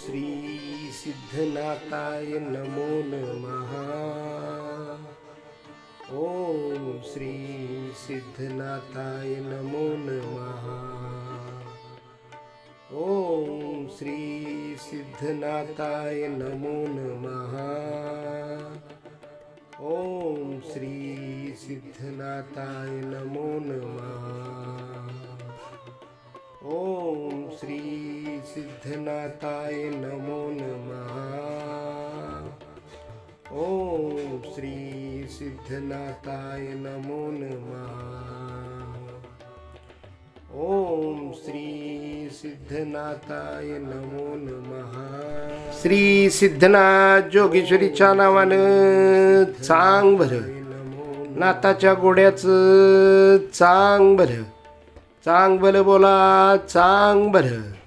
श्री सिद्धनाथाय नमो नमः। ओम श्री सिद्धनाथाय नमो नमः। ओम श्री सिद्धनाथाय नमो नमः। ओम श्री सिद्धनाथाय नमो नमः। ओम श्री सिद्धनाथाय नमो नमः। ओम श्री सिद्धनाथाय नमो नमः। ओम श्री सिद्धनाथाय नमो नमः। श्री सिद्धनाथ जोगेश्वरीच्या नावानं चांग भर, नाथाच्या गोड्याचं चांग भर, चांग भलं बोला चांग भर.